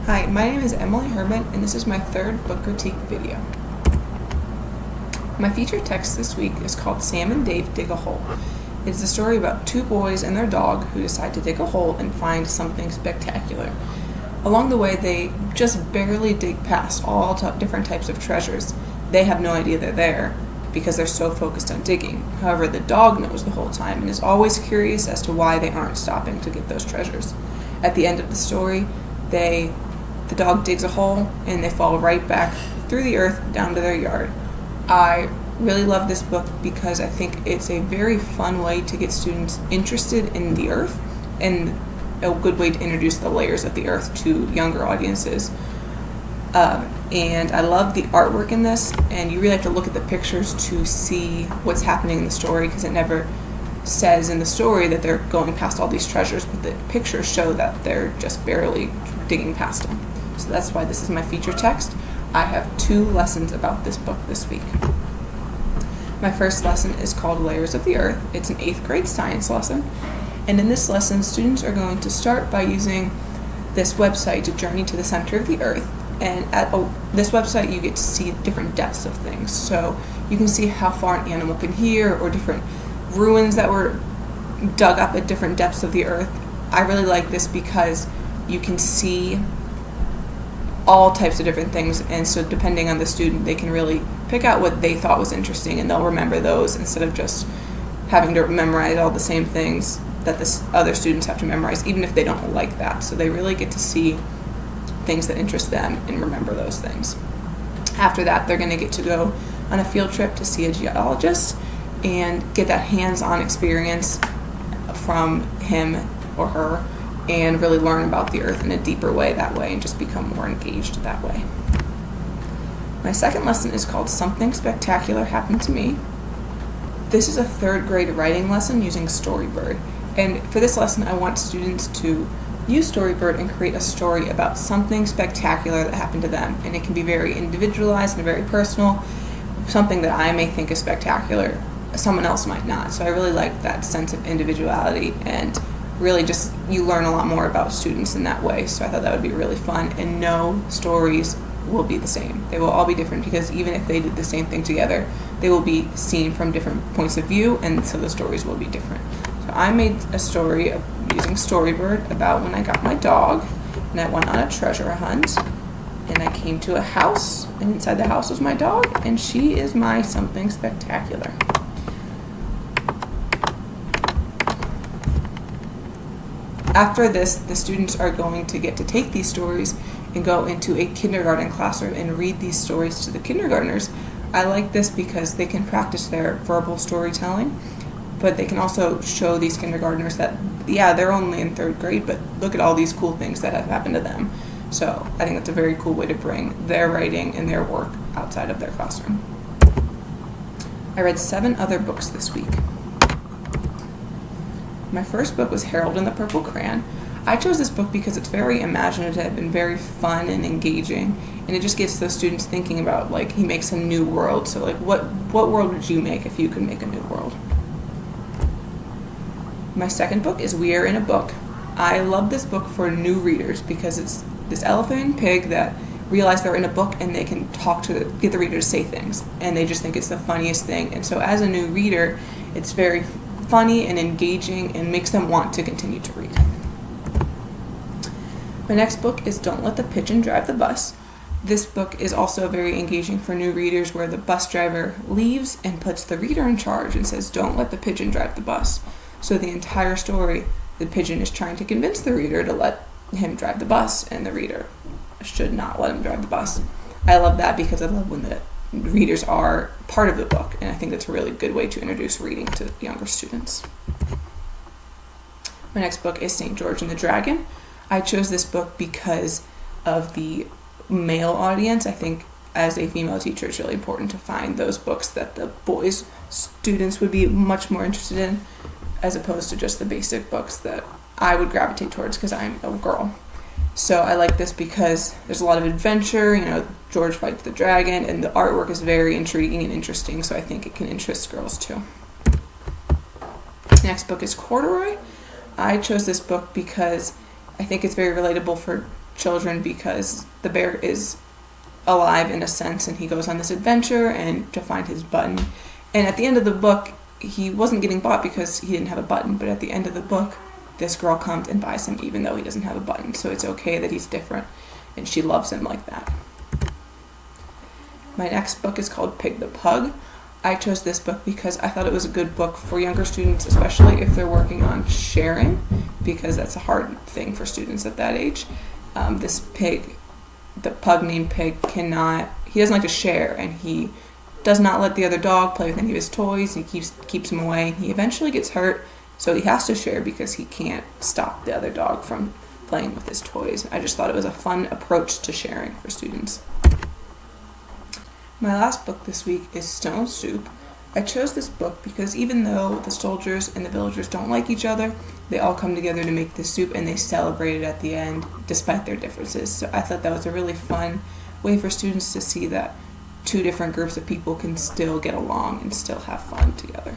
Hi, my name is Emily Herman, and this is my third book critique video. My featured text this week is called Sam and Dave Dig a Hole. It is a story about two boys and their dog who decide to dig a hole and find something spectacular. Along the way, they just barely dig past all different types of treasures. They have no idea they're there because they're so focused on digging. However, the dog knows the whole time and is always curious as to why they aren't stopping to get those treasures. At the end of the story, the dog digs a hole and they fall right back through the earth down to their yard. I really love this book because I think it's a very fun way to get students interested in the earth and a good way to introduce the layers of the earth to younger audiences. And I love the artwork in this, and you really have to look at the pictures to see what's happening in the story because it never says in the story that they're going past all these treasures, but the pictures show that they're just barely digging past them. So that's why this is my feature text. I have 2 lessons about this book this week. My first lesson is called Layers of the Earth. It's an 8th grade science lesson. And in this lesson, students are going to start by using this website to journey to the center of the earth. And at this website, you get to see different depths of things. So you can see how far an animal can hear, or different ruins that were dug up at different depths of the earth. I really like this because you can see all types of different things, and so depending on the student, they can really pick out what they thought was interesting, and they'll remember those instead of just having to memorize all the same things that the other students have to memorize, even if they don't like that. So they really get to see things that interest them and remember those things. After that, they're going to get to go on a field trip to see a geologist and get that hands-on experience from him or her and really learn about the earth in a deeper way that way and just become more engaged that way. My second lesson is called Something Spectacular Happened to Me. This is a 3rd grade writing lesson using Storybird. And for this lesson, I want students to use Storybird and create a story about something spectacular that happened to them. And it can be very individualized and very personal. Something that I may think is spectacular, someone else might not. So I really like that sense of individuality, and really just you learn a lot more about students in that way. So I thought that would be really fun, and no stories will be the same. They will all be different because even if they did the same thing together, they will be seen from different points of view, and so the stories will be different. So I made a story using Storybird about when I got my dog and I went on a treasure hunt, and I came to a house, and inside the house was my dog, and she is my something spectacular. After this, the students are going to get to take these stories and go into a kindergarten classroom and read these stories to the kindergartners. I like this because they can practice their verbal storytelling, but they can also show these kindergartners that, yeah, they're only in 3rd grade, but look at all these cool things that have happened to them. So I think that's a very cool way to bring their writing and their work outside of their classroom. I read 7 other books this week. My first book was Harold and the Purple Crayon. I chose this book because it's very imaginative and very fun and engaging, and it just gets those students thinking about, like, he makes a new world. So, like, what world would you make if you could make a new world? My second book is We Are in a Book. I love this book for new readers because it's this elephant and pig that realize they're in a book and they can get the reader to say things, and they just think it's the funniest thing. And so as a new reader, it's very funny and engaging and makes them want to continue to read. My next book is Don't Let the Pigeon Drive the Bus. This book is also very engaging for new readers, where the bus driver leaves and puts the reader in charge and says, "Don't let the pigeon drive the bus." So the entire story, the pigeon is trying to convince the reader to let him drive the bus, and the reader should not let him drive the bus. I love that because I love when the readers are part of the book, and I think that's a really good way to introduce reading to younger students. My next book is St. George and the Dragon. I chose this book because of the male audience. I think as a female teacher, it's really important to find those books that the boys students would be much more interested in, as opposed to just the basic books that I would gravitate towards because I'm a girl. So I like this because there's a lot of adventure, George fights the dragon, and the artwork is very intriguing and interesting, so I think it can interest girls too. Next book is Corduroy. I chose this book because I think it's very relatable for children because the bear is alive in a sense, and he goes on this adventure and to find his button. And at the end of the book, he wasn't getting bought because he didn't have a button, but at the end of the book, this girl comes and buys him even though he doesn't have a button. So it's okay that he's different, and she loves him like that. My next book is called Pig the Pug. I chose this book because I thought it was a good book for younger students, especially if they're working on sharing, because that's a hard thing for students at that age. This pig, the pug named Pig, he doesn't like to share, and he does not let the other dog play with any of his toys. He keeps him away. He eventually gets hurt, so he has to share because he can't stop the other dog from playing with his toys. I just thought it was a fun approach to sharing for students. My last book this week is Stone Soup. I chose this book because even though the soldiers and the villagers don't like each other, they all come together to make this soup, and they celebrate it at the end despite their differences. So I thought that was a really fun way for students to see that two different groups of people can still get along and still have fun together.